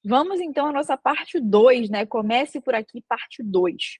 Vamos então à nossa parte 2, né? Comece por aqui, parte 2.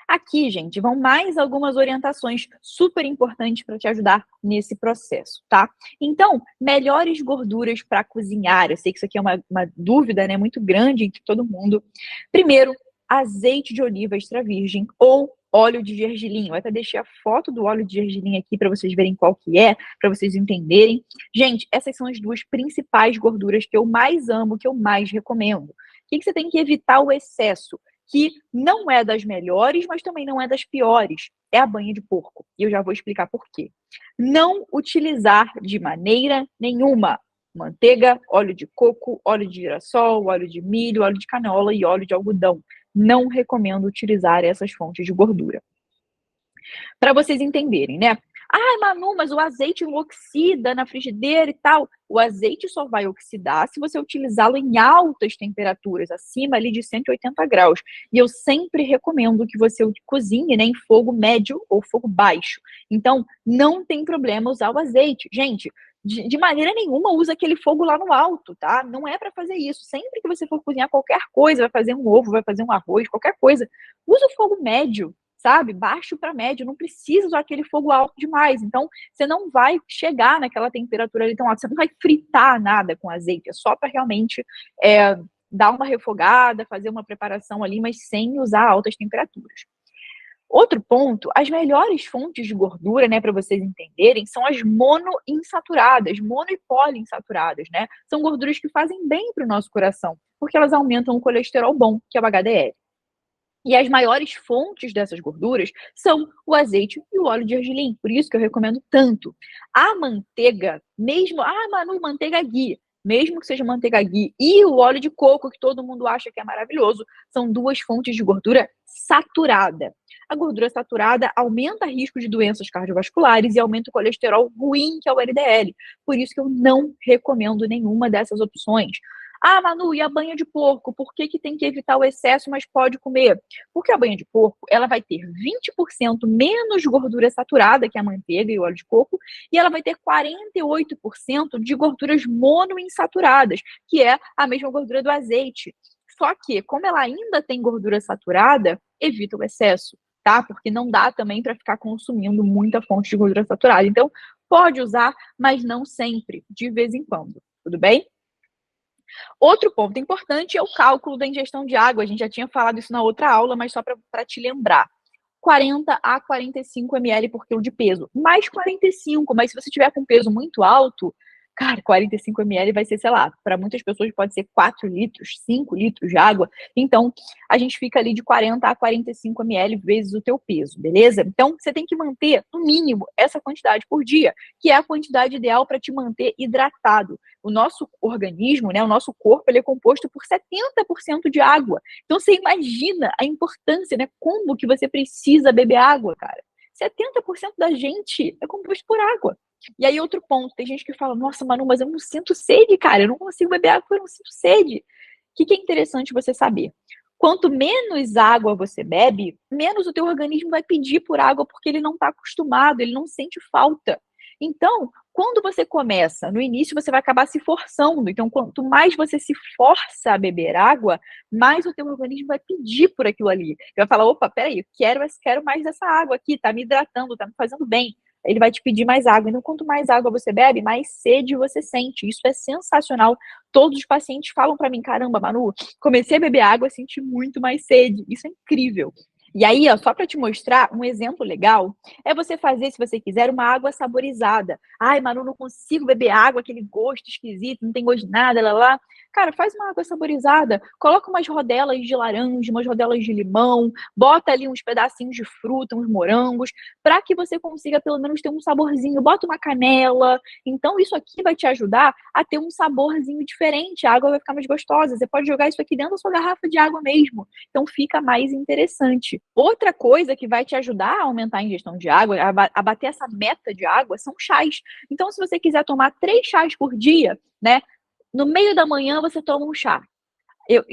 Aqui, gente, vão mais algumas orientações super importantes para te ajudar nesse processo, tá? Então, melhores gorduras para cozinhar. Eu sei que isso aqui é uma dúvida, né, muito grande entre todo mundo. Primeiro, azeite de oliva extra virgem ou óleo de gergelim. Eu até deixei a foto do óleo de gergelim aqui para vocês verem qual que é, para vocês entenderem. Gente, essas são as duas principais gorduras que eu mais amo, que eu mais recomendo. O que você tem que evitar o excesso? Que não é das melhores, mas também não é das piores. É a banha de porco. E eu já vou explicar por quê. Não utilizar de maneira nenhuma manteiga, óleo de coco, óleo de girassol, óleo de milho, óleo de canola e óleo de algodão. Não recomendo utilizar essas fontes de gordura. Para vocês entenderem, né? Ah, Manu, mas o azeite não oxida na frigideira e tal. O azeite só vai oxidar se você utilizá-lo em altas temperaturas, acima ali de 180 graus. E eu sempre recomendo que você cozinhe, né, em fogo médio ou fogo baixo. Então, não tem problema usar o azeite. Gente, de maneira nenhuma usa aquele fogo lá no alto, tá? Não é para fazer isso. Sempre que você for cozinhar qualquer coisa, vai fazer um ovo, vai fazer um arroz, qualquer coisa, usa o fogo médio, sabe? Baixo para médio, não precisa usar aquele fogo alto demais. Então, você não vai chegar naquela temperatura ali tão alta, você não vai fritar nada com azeite, é só para realmente dar uma refogada, fazer uma preparação ali, mas sem usar altas temperaturas. Outro ponto, as melhores fontes de gordura, né, para vocês entenderem, são as monoinsaturadas, mono e poliinsaturadas, né? São gorduras que fazem bem para o nosso coração, porque elas aumentam o colesterol bom, que é o HDL. E as maiores fontes dessas gorduras são o azeite e o óleo de gergelim. Por isso que eu recomendo tanto. A manteiga, mesmo... Ah, Manu, manteiga ghee. Mesmo que seja manteiga ghee e o óleo de coco, que todo mundo acha que é maravilhoso, são duas fontes de gordura saturada. A gordura saturada aumenta o risco de doenças cardiovasculares e aumenta o colesterol ruim, que é o LDL. Por isso que eu não recomendo nenhuma dessas opções. Ah, Manu, e a banha de porco? Por que que tem que evitar o excesso, mas pode comer? Porque a banha de porco, ela vai ter 20% menos gordura saturada que a manteiga e o óleo de coco, e ela vai ter 48% de gorduras monoinsaturadas, que é a mesma gordura do azeite. Só que, como ela ainda tem gordura saturada, evita o excesso, tá? Porque não dá também para ficar consumindo muita fonte de gordura saturada. Então, pode usar, mas não sempre, de vez em quando. Tudo bem? Outro ponto importante é o cálculo da ingestão de água. A gente já tinha falado isso na outra aula, mas só para te lembrar. 40 a 45 ml por quilo de peso. Mais 45, mas se você tiver com peso muito alto, cara, 45 ml vai ser, sei lá, para muitas pessoas pode ser 4 litros, 5 litros de água. Então, a gente fica ali de 40 a 45 ml vezes o teu peso, beleza? Então, você tem que manter, no mínimo, essa quantidade por dia, que é a quantidade ideal para te manter hidratado. O nosso organismo, né, o nosso corpo, ele é composto por 70% de água. Então, você imagina a importância, né? Como que você precisa beber água, cara. 70% da gente é composto por água. E aí, outro ponto, tem gente que fala, nossa, Manu, mas eu não sinto sede, cara, eu não consigo beber água, eu não sinto sede. O que é interessante você saber? Quanto menos água você bebe, menos o teu organismo vai pedir por água, porque ele não está acostumado, ele não sente falta. Então, quando você começa, no início você vai acabar se forçando. Então, quanto mais você se força a beber água, mais o teu organismo vai pedir por aquilo ali. Ele vai falar, opa, peraí, quero mais dessa água aqui, tá me hidratando, tá me fazendo bem. Ele vai te pedir mais água. Então, quanto mais água você bebe, mais sede você sente. Isso é sensacional. Todos os pacientes falam para mim, caramba, Manu, comecei a beber água, senti muito mais sede. Isso é incrível. E aí, ó, só para te mostrar um exemplo legal, é você fazer, se você quiser, uma água saborizada. Ai, Manu, não consigo beber água, aquele gosto esquisito, não tem gosto de nada, lá. Cara, faz uma água saborizada, coloca umas rodelas de laranja, umas rodelas de limão, bota ali uns pedacinhos de fruta, uns morangos, para que você consiga pelo menos ter um saborzinho. Bota uma canela. Então, isso aqui vai te ajudar a ter um saborzinho diferente. A água vai ficar mais gostosa. Você pode jogar isso aqui dentro da sua garrafa de água mesmo. Então, fica mais interessante. Outra coisa que vai te ajudar a aumentar a ingestão de água, a bater essa meta de água, são chás. Então, se você quiser tomar 3 chás por dia, né? No meio da manhã, você toma um chá. Eu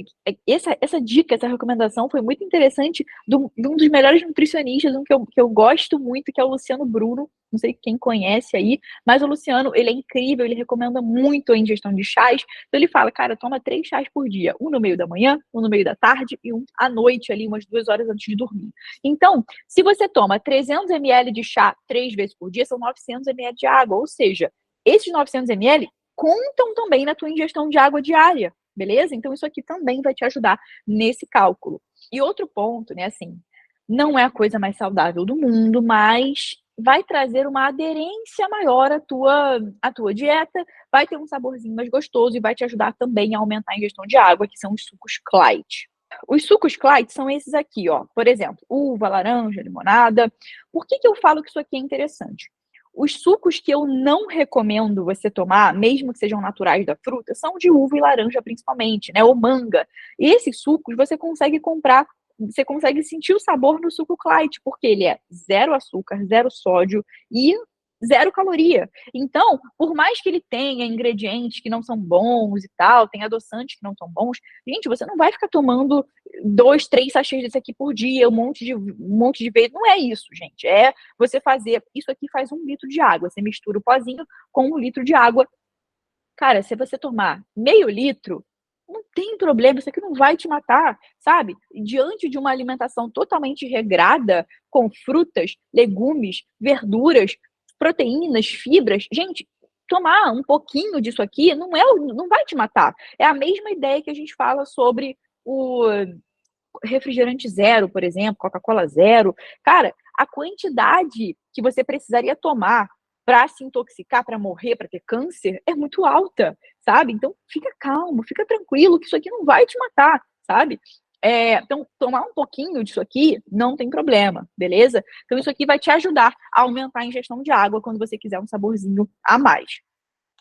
essa dica, essa recomendação foi muito interessante de um dos melhores nutricionistas, um que eu gosto muito, que é o Luciano Bruno, não sei quem conhece aí, mas o Luciano, ele é incrível, ele recomenda muito a ingestão de chás, então ele fala: "Cara, toma 3 chás por dia, um no meio da manhã, um no meio da tarde e um à noite ali, umas 2 horas antes de dormir". Então, se você toma 300 ml de chá 3 vezes por dia, são 900 ml de água, ou seja, esses 900 ml contam também na tua ingestão de água diária. Beleza? Então isso aqui também vai te ajudar nesse cálculo. E outro ponto, né, assim, não é a coisa mais saudável do mundo, mas vai trazer uma aderência maior à tua dieta, vai ter um saborzinho mais gostoso e vai te ajudar também a aumentar a ingestão de água, que são os sucos Clyde. Os sucos Clyde são esses aqui, ó. Por exemplo, uva, laranja, limonada. Por que eu falo que isso aqui é interessante? Os sucos que eu não recomendo você tomar, mesmo que sejam naturais da fruta, são de uva e laranja principalmente, né, ou manga. Esses sucos você consegue comprar, você consegue sentir o sabor no suco Clyde, porque ele é zero açúcar, zero sódio e zero caloria. Então, por mais que ele tenha ingredientes que não são bons e tal, tem adoçantes que não são bons, gente, você não vai ficar tomando 2, 3 sachês desse aqui por dia, um monte de vezes. Não é isso, gente. É você fazer. Isso aqui faz 1 litro de água. Você mistura o pozinho com 1 litro de água. Cara, se você tomar meio litro, não tem problema, isso aqui não vai te matar, sabe? Diante de uma alimentação totalmente regrada, com frutas, legumes, verduras, proteínas, fibras, gente, tomar um pouquinho disso aqui não vai te matar. É a mesma ideia que a gente fala sobre o refrigerante zero, por exemplo, Coca-Cola zero. Cara, a quantidade que você precisaria tomar para se intoxicar, para morrer, para ter câncer, é muito alta, sabe? Então, fica calmo, fica tranquilo, que isso aqui não vai te matar, sabe? Então, tomar um pouquinho disso aqui não tem problema, beleza? Então, isso aqui vai te ajudar a aumentar a ingestão de água quando você quiser um saborzinho a mais.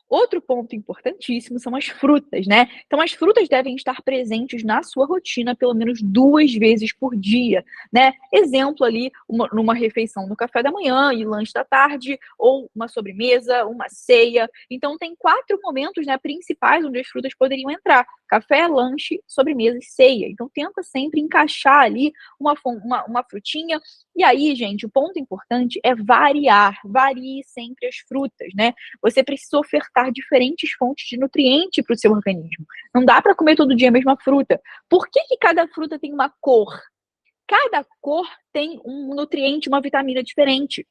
Outro ponto importantíssimo são as frutas, né? Então, as frutas devem estar presentes na sua rotina pelo menos 2 vezes por dia, né? Exemplo ali, numa refeição no café da manhã e lanche da tarde, ou uma sobremesa, uma ceia. Então, tem 4 momentos, né, principais onde as frutas poderiam entrar: café, lanche, sobremesa e ceia. Então, tenta sempre encaixar ali uma frutinha. E aí, gente, o ponto importante é variar, varie sempre as frutas, né? Você precisa ofertar diferentes fontes de nutriente para o seu organismo. Não dá para comer todo dia a mesma fruta. Por que cada fruta tem uma cor? Cada cor tem um nutriente, uma vitamina diferente.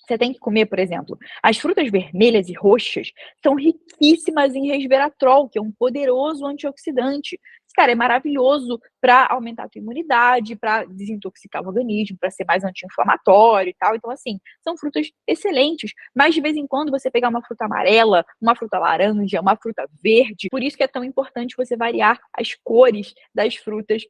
Você tem que comer, por exemplo, as frutas vermelhas e roxas são riquíssimas em resveratrol, que é um poderoso antioxidante. Cara, é maravilhoso para aumentar a tua imunidade, para desintoxicar o organismo, para ser mais anti-inflamatório e tal. Então, assim, são frutas excelentes. Mas de vez em quando você pegar uma fruta amarela, uma fruta laranja, uma fruta verde. Por isso que é tão importante você variar as cores das frutas.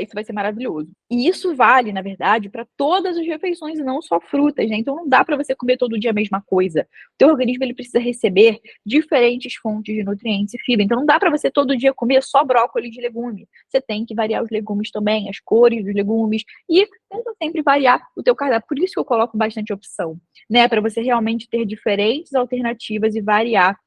Isso vai ser maravilhoso. E isso vale, na verdade, para todas as refeições e não só frutas, né? Então não dá para você comer todo dia a mesma coisa. O teu organismo ele precisa receber diferentes fontes de nutrientes e fibra. Então não dá para você todo dia comer só brócolis de legume. Você tem que variar os legumes também, as cores dos legumes e tenta sempre variar o teu cardápio. Por isso que eu coloco bastante opção, né? Para você realmente ter diferentes alternativas e variar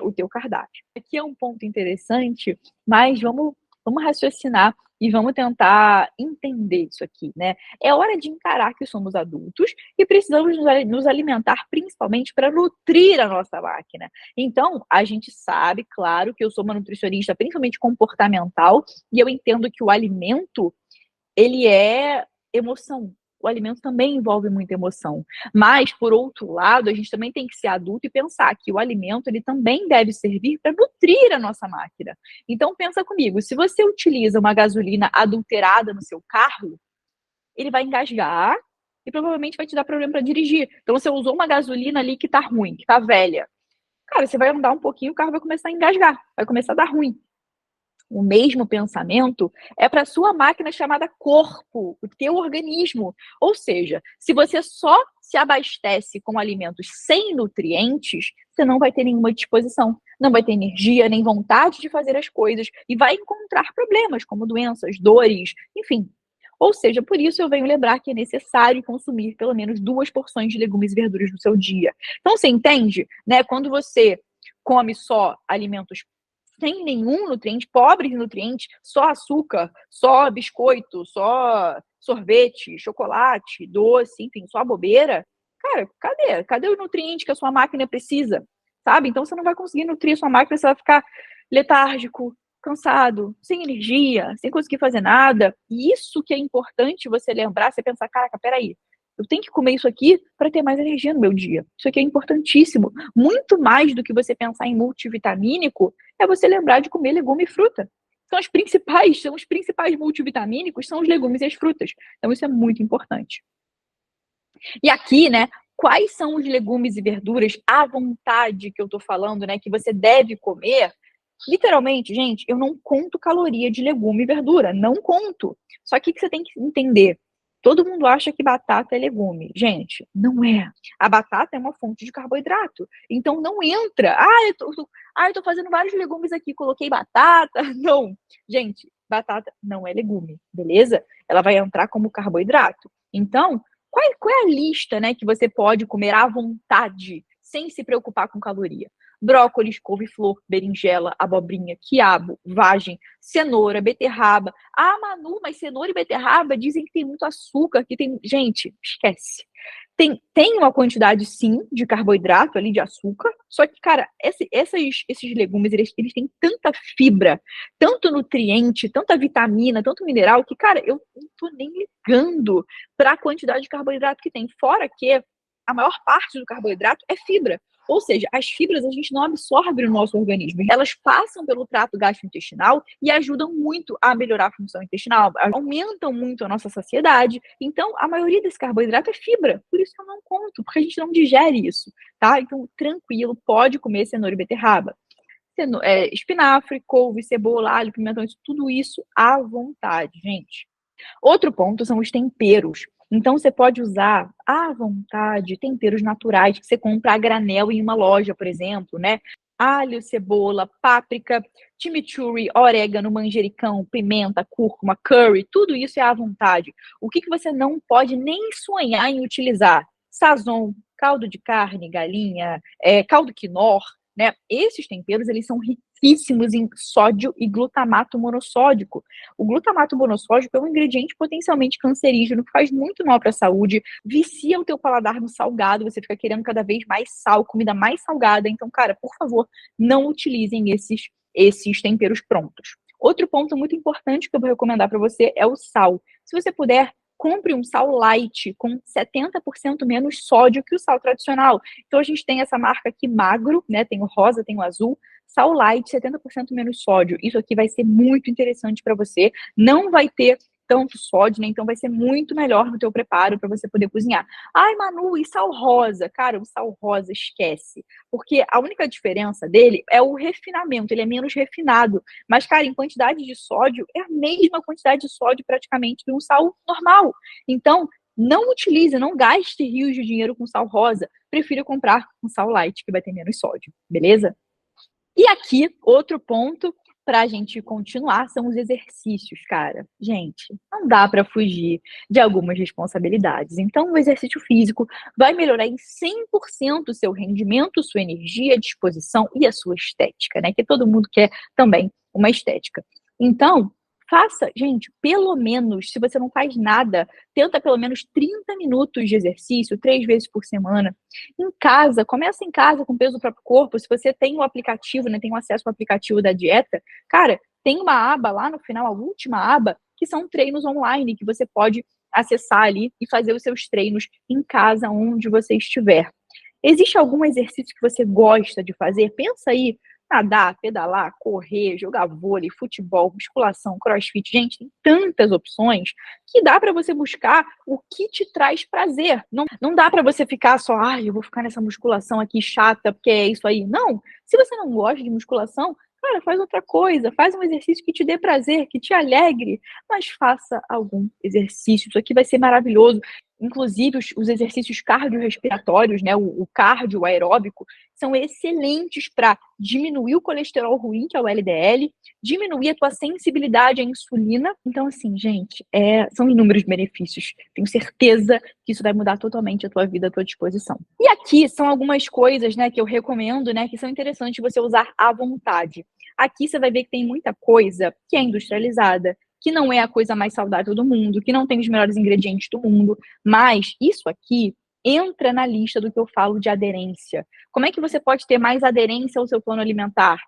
o teu cardápio. Aqui é um ponto interessante, mas vamos raciocinar e vamos tentar entender isso aqui, né? É hora de encarar que somos adultos e precisamos nos alimentar principalmente para nutrir a nossa máquina. Então, a gente sabe, claro, que eu sou uma nutricionista principalmente comportamental e eu entendo que o alimento, ele é emoção. O alimento também envolve muita emoção. Mas, por outro lado, a gente também tem que ser adulto e pensar que o alimento ele também deve servir para nutrir a nossa máquina. Então, pensa comigo, se você utiliza uma gasolina adulterada no seu carro, ele vai engasgar e provavelmente vai te dar problema para dirigir. Então, você usou uma gasolina ali que está ruim, que está velha. Cara, você vai andar um pouquinho, o carro vai começar a engasgar, vai começar a dar ruim. O mesmo pensamento é para a sua máquina chamada corpo, o teu organismo. Ou seja, se você só se abastece com alimentos sem nutrientes, você não vai ter nenhuma disposição, não vai ter energia, nem vontade de fazer as coisas e vai encontrar problemas como doenças, dores, enfim. Ou seja, por isso eu venho lembrar que é necessário consumir pelo menos 2 porções de legumes e verduras no seu dia. Então, você entende, né? Quando você come só alimentos sem nenhum nutriente, pobres em nutrientes, só açúcar, só biscoito, só sorvete, chocolate, doce, enfim, só bobeira, cara, cadê? Cadê o nutriente que a sua máquina precisa? Sabe? Então você não vai conseguir nutrir a sua máquina, você vai ficar letárgico, cansado, sem energia, sem conseguir fazer nada. E isso que é importante você lembrar, você pensar, caraca, peraí, eu tenho que comer isso aqui para ter mais energia no meu dia. Isso aqui é importantíssimo. Muito mais do que você pensar em multivitamínico, é você lembrar de comer legume e fruta. São os principais multivitamínicos, são os legumes e as frutas. Então isso é muito importante. E aqui, né, quais são os legumes e verduras à vontade que eu tô falando, né, que você deve comer? Literalmente, gente, eu não conto caloria de legume e verdura, não conto. Só que você tem que entender. Todo mundo acha que batata é legume. Gente, não é. A batata é uma fonte de carboidrato. Então não entra. Eu tô fazendo vários legumes aqui, coloquei batata. Não. Gente, batata não é legume, beleza? Ela vai entrar como carboidrato. Então, qual é a lista, né, que você pode comer à vontade, sem se preocupar com caloria? Brócolis, couve-flor, berinjela, abobrinha, quiabo, vagem, cenoura, beterraba. Ah, Manu, mas cenoura e beterraba dizem que tem muito açúcar, que tem... Gente, esquece. Tem uma quantidade, sim, de carboidrato ali, de açúcar, só que, cara, esses legumes, eles têm tanta fibra, tanto nutriente, tanta vitamina, tanto mineral, que, cara, eu não tô nem ligando para a quantidade de carboidrato que tem. Fora que a maior parte do carboidrato é fibra. Ou seja, as fibras a gente não absorve no nosso organismo. Elas passam pelo trato gastrointestinal e ajudam muito a melhorar a função intestinal, aumentam muito a nossa saciedade. Então, a maioria desse carboidrato é fibra. Por isso que eu não conto, porque a gente não digere isso, tá? Então, tranquilo, pode comer cenoura e beterraba. Espinafre, couve, cebola, alho, pimentão, tudo isso à vontade, gente. Outro ponto são os temperos. Então, você pode usar à vontade temperos naturais que você compra a granel em uma loja, por exemplo, né? Alho, cebola, páprica, chimichurri, orégano, manjericão, pimenta, cúrcuma, curry, tudo isso é à vontade. O que você não pode nem sonhar em utilizar? Sazon, caldo de carne, galinha, caldo quinor, né? Esses temperos, eles são riquíssimos em sódio e glutamato monossódico. O glutamato monossódico é um ingrediente potencialmente cancerígeno, que faz muito mal para a saúde, vicia o teu paladar no salgado, você fica querendo cada vez mais sal, comida mais salgada. Então, cara, por favor, não utilizem esses temperos prontos. Outro ponto muito importante que eu vou recomendar para você é o sal. Se você puder, compre um sal light com 70% menos sódio que o sal tradicional. Então a gente tem essa marca aqui Magro, né? Tem o rosa, tem o azul. Sal light, 70% menos sódio. Isso aqui vai ser muito interessante para você. Não vai ter tanto sódio, né? Então vai ser muito melhor no teu preparo para você poder cozinhar. Ai, Manu, e sal rosa? Cara, o sal rosa esquece. Porque a única diferença dele é o refinamento, ele é menos refinado. Mas, cara, em quantidade de sódio, é a mesma quantidade de sódio praticamente de um sal normal. Então, não utilize, não gaste rios de dinheiro com sal rosa. Prefira comprar um sal light, que vai ter menos sódio, beleza? E aqui, outro ponto para a gente continuar são os exercícios, cara. Gente, não dá para fugir de algumas responsabilidades. Então, o exercício físico vai melhorar em 100% o seu rendimento, sua energia, disposição e a sua estética, né? Que todo mundo quer também uma estética. Então, faça, gente, pelo menos, se você não faz nada, tenta pelo menos 30 minutos de exercício, 3 vezes por semana. Em casa, começa em casa com o peso do próprio corpo. Se você tem o aplicativo, né, tem o acesso ao aplicativo da dieta, cara, tem uma aba lá no final, a última aba, que são treinos online, que você pode acessar ali e fazer os seus treinos em casa, onde você estiver. Existe algum exercício que você gosta de fazer? Pensa aí, nadar, pedalar, correr, jogar vôlei, futebol, musculação, crossfit. Gente, tem tantas opções que dá para você buscar o que te traz prazer. Não dá para você ficar só, eu vou ficar nessa musculação aqui chata, porque é isso aí. Não, se você não gosta de musculação, cara, faz outra coisa, faz um exercício que te dê prazer, que te alegre, mas faça algum exercício. Isso aqui vai ser maravilhoso. Inclusive, os exercícios cardiorrespiratórios, né, o cardio aeróbico, são excelentes para diminuir o colesterol ruim, que é o LDL, diminuir a tua sensibilidade à insulina. Então, assim, gente, são inúmeros benefícios. Tenho certeza que isso vai mudar totalmente a tua vida, a tua disposição. E aqui são algumas coisas, né, que eu recomendo, né, que são interessantes você usar à vontade. Aqui você vai ver que tem muita coisa que é industrializada, que não é a coisa mais saudável do mundo, que não tem os melhores ingredientes do mundo, mas isso aqui entra na lista do que eu falo de aderência. Como é que você pode ter mais aderência ao seu plano alimentar?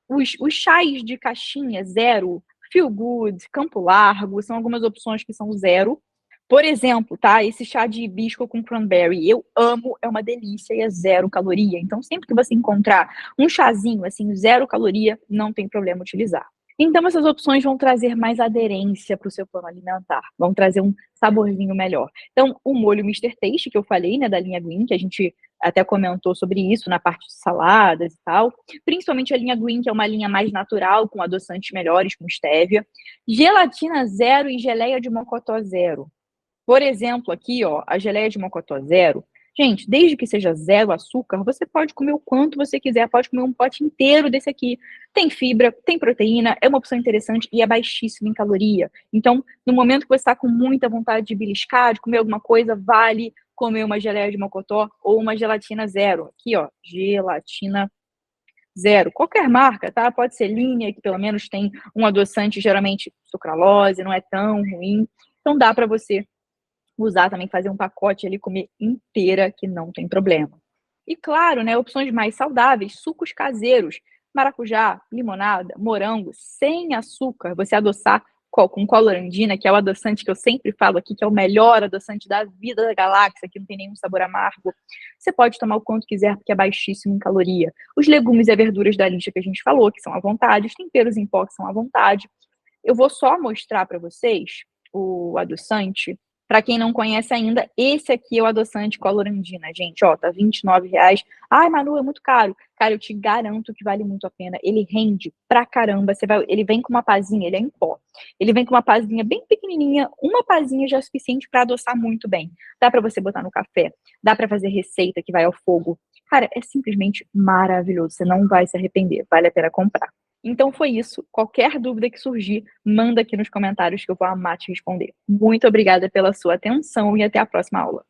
Os chás de caixinha zero, Feel Good, Campo Largo, são algumas opções que são zero. Por exemplo, tá? Esse chá de hibisco com cranberry, eu amo, é uma delícia e é zero caloria. Então, sempre que você encontrar um chazinho assim, zero caloria, não tem problema utilizar. Então, essas opções vão trazer mais aderência para o seu plano alimentar, vão trazer um saborzinho melhor. Então, o molho Mister Taste, que eu falei, né, da linha Green, que a gente até comentou sobre isso na parte de saladas e tal, principalmente a linha Green, que é uma linha mais natural, com adoçantes melhores, com stevia, gelatina zero e geleia de mocotó zero. Por exemplo, aqui, ó, a geleia de mocotó zero. Gente, desde que seja zero açúcar, você pode comer o quanto você quiser, pode comer um pote inteiro desse aqui. Tem fibra, tem proteína, é uma opção interessante e é baixíssimo em caloria. Então, no momento que você está com muita vontade de beliscar, de comer alguma coisa, vale comer uma geleia de mocotó ou uma gelatina zero. Aqui, ó, gelatina zero. Qualquer marca, tá? Pode ser linha, que pelo menos tem um adoçante, geralmente sucralose, não é tão ruim. Então, dá para você usar também, fazer um pacote ali, comer inteira, que não tem problema. E claro, né, opções mais saudáveis, sucos caseiros, maracujá, limonada, morango, sem açúcar, você adoçar com colorandina, que é o adoçante que eu sempre falo aqui, que é o melhor adoçante da vida da galáxia, que não tem nenhum sabor amargo. Você pode tomar o quanto quiser, porque é baixíssimo em caloria. Os legumes e verduras da lista que a gente falou, que são à vontade, os temperos em pó, que são à vontade. Eu vou só mostrar para vocês o adoçante. Para quem não conhece ainda, esse aqui é o adoçante colorandina, gente, ó, tá R$ 29. Ai, Manu, é muito caro. Cara, eu te garanto que vale muito a pena. Ele rende pra caramba. Ele vem com uma pazinha, ele é em pó. Ele vem com uma pazinha bem pequenininha, uma pazinha já é suficiente para adoçar muito bem. Dá para você botar no café, dá para fazer receita que vai ao fogo. Cara, é simplesmente maravilhoso. Você não vai se arrepender. Vale a pena comprar. Então foi isso. Qualquer dúvida que surgir, manda aqui nos comentários que eu vou amar te responder. Muito obrigada pela sua atenção e até a próxima aula.